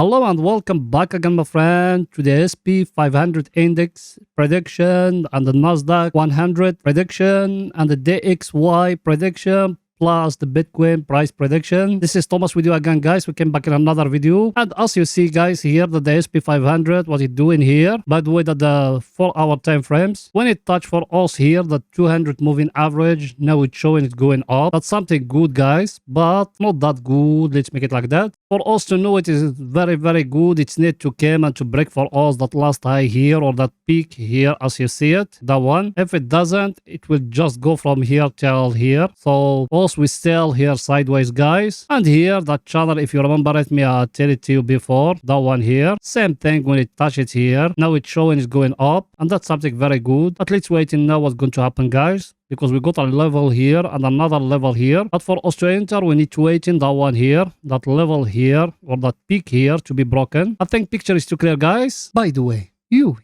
Hello and welcome back again, my friend, to the SP 500 index prediction and the Nasdaq 100 prediction and the DXY prediction plus the Bitcoin price prediction. This is Thomas with you again, guys. We came back in another video, and as you see, guys, here the SP 500, what it doing here, by the way, that the 4-hour time frames, when it touched for us here the 200 moving average, now it's showing it going up. That's something good, guys, but not that good. Let's make it like that. For us to know it is very, very good, it's need to come and to break for us that last high here or that peak here as you see it, that one. If it doesn't, it will just go from here till here. So also we still here sideways, guys. And here that channel, if you remember it, me I tell it to you before, that one here, same thing when it touches here. Now it's showing it's going up, and that's something very good. At least waiting now what's going to happen, guys, because we got a level here and another level here. But for us to enter, we need to wait in that one here, that level here, or that peak here to be broken. I think picture is too clear, guys. By the way,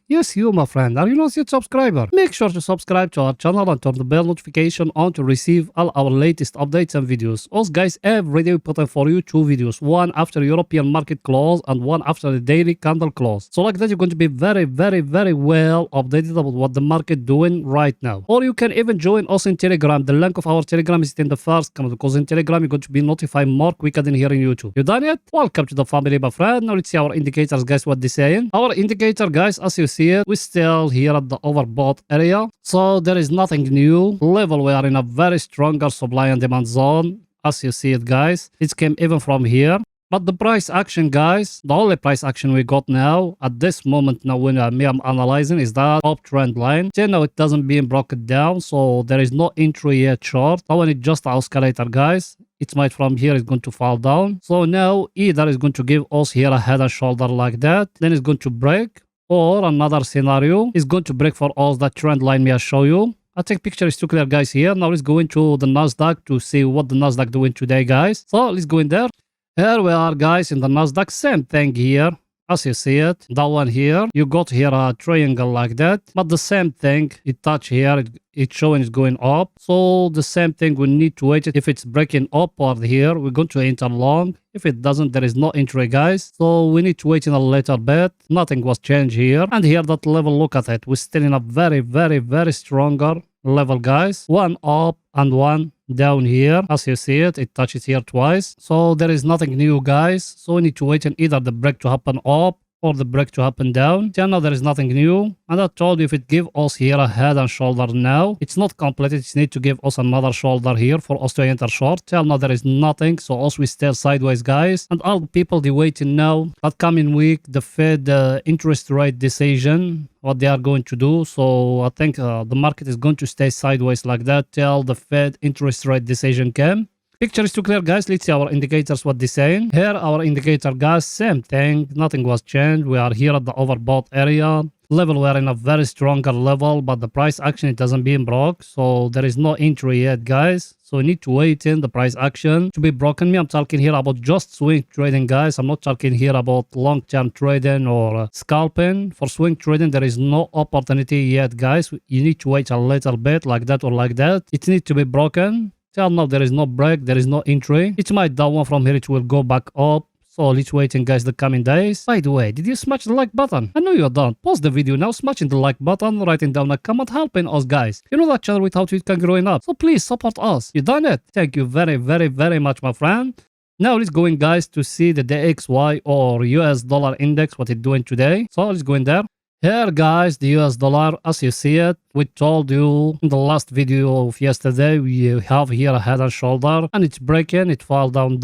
yes, you, my friend, are you not yet subscriber? Make sure to subscribe to our channel and turn the bell notification on to receive all our latest updates and videos. Also, guys, every day we put in for you 2 videos, one after European market close and one after the daily candle close. So like that, you're going to be very, very, very well updated about what the market doing right now. Or you can even join us in Telegram. The link of our Telegram is in the first comment, because in Telegram you're going to be notified more quicker than here in YouTube. You done it? Welcome to the family, my friend. Now let's see our indicators, guys, what they're saying. Our indicator, guys, as you see it, we're still here at the overbought area, so there is nothing new. Level, we are in a very stronger supply and demand zone, as you see it, guys. It came even from here. But the price action, guys, the only price action we got now at this moment now when I'm analyzing is that uptrend line. See, now it doesn't being broken down, so there is no entry yet short. So when it just escalator, guys, it might from here is going to fall down. So now either is going to give us here a head and shoulder like that, then it's going to break, or another scenario is going to break for us that trend line me I show you. I think picture is too clear, guys, here. Now let's go into the Nasdaq to see what the Nasdaq doing today, guys. So let's go in there. Here we are, guys, in the Nasdaq. Same thing here. As you see it, that one here, you got here a triangle like that, but the same thing, it touch here, it's showing it's going up. So the same thing, we need to wait. If it's breaking upward here, we're going to enter long. If it doesn't, there is no entry, guys. So we need to wait in a little bit. Nothing was changed here. And here, that level, look at it. We're still in a very, very, very stronger level, guys. One up and one down here. As you see it, it touches here twice. So there is nothing new, guys. So we need to wait in either the break to happen up or the break to happen down. Till now there is nothing new, and I told you if it give us here a head and shoulder now, it's not complete. It need to give us another shoulder here for us to enter short. Till now there is nothing, so us we stay sideways, guys. And all the people they waiting now that coming week the Fed interest rate decision, what they are going to do. So I think the market is going to stay sideways like that till the Fed interest rate decision came. Picture is too clear, guys. Let's see our indicators, what they're saying. Here, our indicator, guys, same thing. Nothing was changed. We are here at the overbought area. Level, we are in a very stronger level, but the price action, it doesn't being broke. So there is no entry yet, guys. So we need to wait in the price action to be broken. I'm talking here about just swing trading, guys. I'm not talking here about long-term trading or scalping. For swing trading, there is no opportunity yet, guys. You need to wait a little bit like that or like that. It needs to be broken. Till now there is no break, there is no entry. It might down one from here, it will go back up. So let's wait in, guys, the coming days. By the way, did you smash the like button? I know you don't. Pause the video now, smashing the like button, writing down a comment, helping us, guys. You know that channel without it can growing up. So please support us. You done it. Thank you very, very, very much, my friend. Now let's go in, guys, to see the DXY or US dollar index, what it's doing today. So let's go in there. Here, guys, the US dollar, as you see it, we told you in the last video of yesterday, we have here a head and shoulder, and it's breaking, it fall down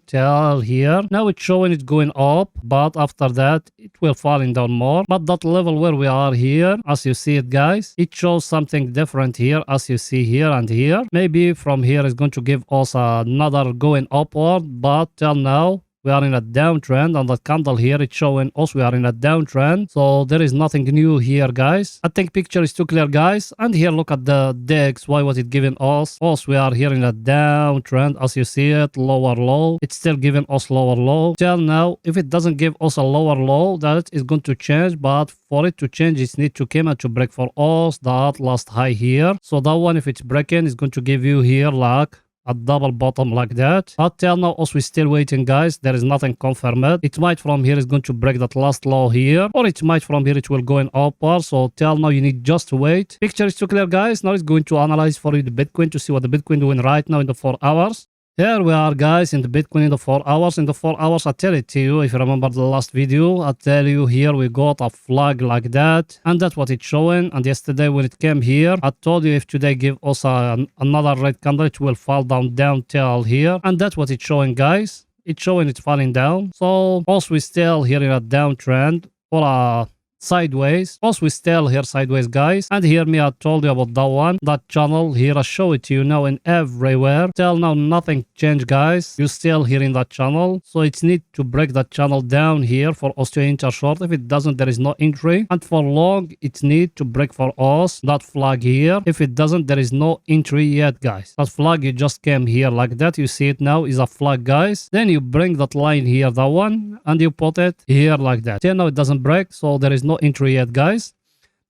till here. Now it's showing it's going up, but after that, it will falling down more. But that level where we are here, as you see it, guys, it shows something different here, as you see here and here. Maybe from here is going to give us another going upward, but till now, we are in a downtrend. On the candle here, it's showing us we are in a downtrend. So there is nothing new here, guys. I think picture is too clear, guys. And here, look at the DXY, what it giving us. Also, we are here in a downtrend. As you see it, lower low. It's still giving us lower low. Till now, if it doesn't give us a lower low, that is going to change. But for it to change, it needs to come and to break for us that last high here. So that one, if it's breaking, is going to give you here like a double bottom like that. But till now also we're still waiting, guys. There is nothing confirmed. It might from here is going to break that last low here, or it might from here it will go in upward. So till now you need just to wait. Picture is too clear, guys. Now it's going to analyze for you the Bitcoin to see what the Bitcoin doing right now in the 4 hours. Here we are, guys, in the Bitcoin in the 4 hours. In the 4 hours, I tell it to you, if you remember the last video, I tell you here we got a flag like that. And that's what it's showing. And yesterday when it came here, I told you if today give us another red candle, it will fall down till here. And that's what it's showing, guys. It's showing it's falling down. So also we still here in a downtrend or a sideways. Also we still here sideways, guys. And hear me, I told you about that one, that channel here. I show it to you now in everywhere. Till now nothing changed, guys. You still here in that channel. So it's need to break that channel down here for us to enter short. If it doesn't, there is no entry. And for long, it need to break for us that flag here. If it doesn't, there is no entry yet, guys. That flag you just came here like that. You see it now is a flag, guys. Then you bring that line here, that one, and you put it here like that. Till now it doesn't break, so there is no entry yet, guys.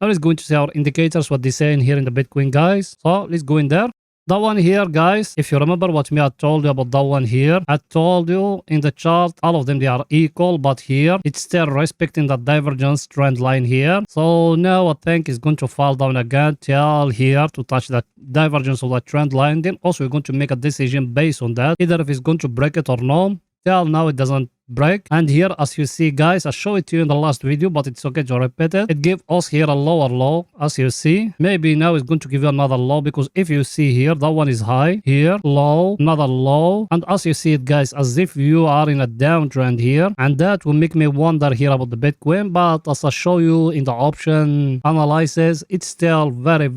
Now let's go into see our indicators, what they say in here in the Bitcoin, guys. So let's go in there. That one here, guys, if you remember what I told you about that one here, I told you in the chart, all of them, they are equal, but here it's still respecting the divergence trend line here. So now I think it's going to fall down again till here to touch that divergence of that trend line. Then also we're going to make a decision based on that, either if it's going to break it or not. Till now it doesn't break. And here, as you see, guys, I showed it to you in the last video, but it's okay to repeat it. It gave us here a lower low, as you see. Maybe now it's going to give you another low, because if you see here, that one is high, here low, another low, and as you see it, guys, as if you are in a downtrend here, and that will make me wonder here about the Bitcoin. But as I show you in the option analysis, it's still very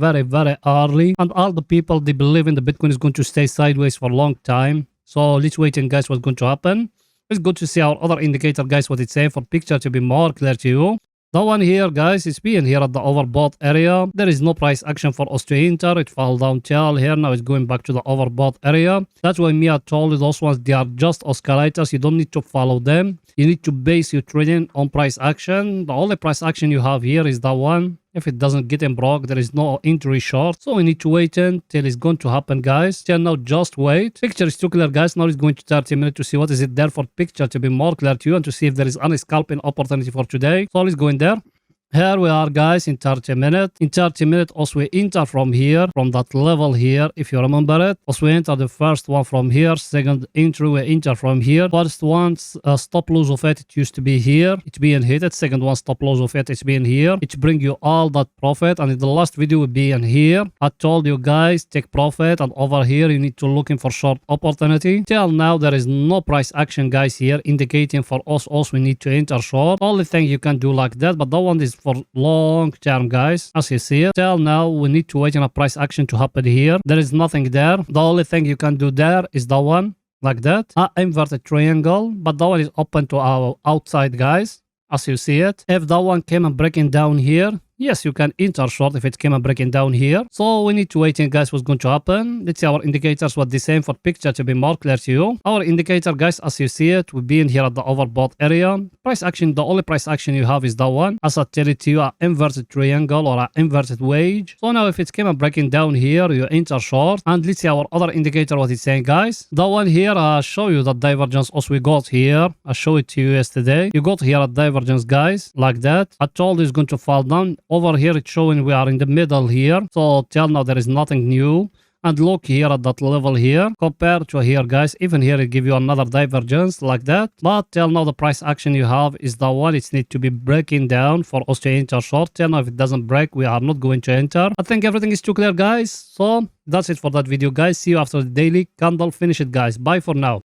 early, and all the people, they believe in the Bitcoin is going to stay sideways for a long time. So let's wait and guys what's going to happen. Let's go to see our other indicator, guys, what it's saying for picture to be more clear to you. That one here, guys, is being here at the overbought area. There is no price action for us to enter. It fell down till here. Now it's going back to the overbought area. That's why I told you those ones, they are just oscillators. You don't need to follow them. You need to base your trading on price action. The only price action you have here is that one. If it doesn't get in broke, there is no entry short. So we need to wait until it's going to happen, guys. Till now, just wait. Picture is too clear, guys. Now it's going to 30 minutes to see what is it there for picture to be more clear to you and to see if there is any scalping opportunity for today. So let's go in there. Here we are, guys, in 30 minutes. In 30 minutes, also we enter from here, from that level here, if you remember it. Also we enter the first one from here. Second entry, we enter from here. First one, stop loss of it used to be here. It's being hit. Second one, stop loss of it's being here. It bring you all that profit. And in the last video, will be in here. I told you guys, take profit. And over here, you need to looking for short opportunity. Till now, there is no price action, guys, here, indicating for us also we need to enter short. Only thing you can do like that, but that one is for long term, guys, as you see it. Till now we need to wait on a price action to happen here. There is nothing there. The only thing you can do there is that one like that, inverted triangle, but that one is open to our outside, guys, as you see it. If that one came and breaking down here, yes, you can enter short if it came and breaking down here. So we need to wait and guys what's going to happen. Let's see our indicators what the same for picture to be more clear to you. Our indicator, guys, as you see it, will be in here at the overbought area. Price action, the only price action you have is that one. As I tell it to you, an inverted triangle or an inverted wedge. So now if it came and breaking down here, you enter short. And let's see our other indicator what it's saying, guys. That one here, I show you the divergence also we got here. I show it to you yesterday. You got here a divergence, guys, like that. I told you it's going to fall down. Over here it's showing we are in the middle here. So till now there is nothing new. And look here at that level here compared to here, guys. Even here it give you another divergence like that. But till now the price action you have is the one. It needs to be breaking down for us to enter short. Till now if it doesn't break, we are not going to enter. I think everything is too clear, guys. So that's it for that video, guys. See you after the daily candle. Finish it, guys. Bye for now.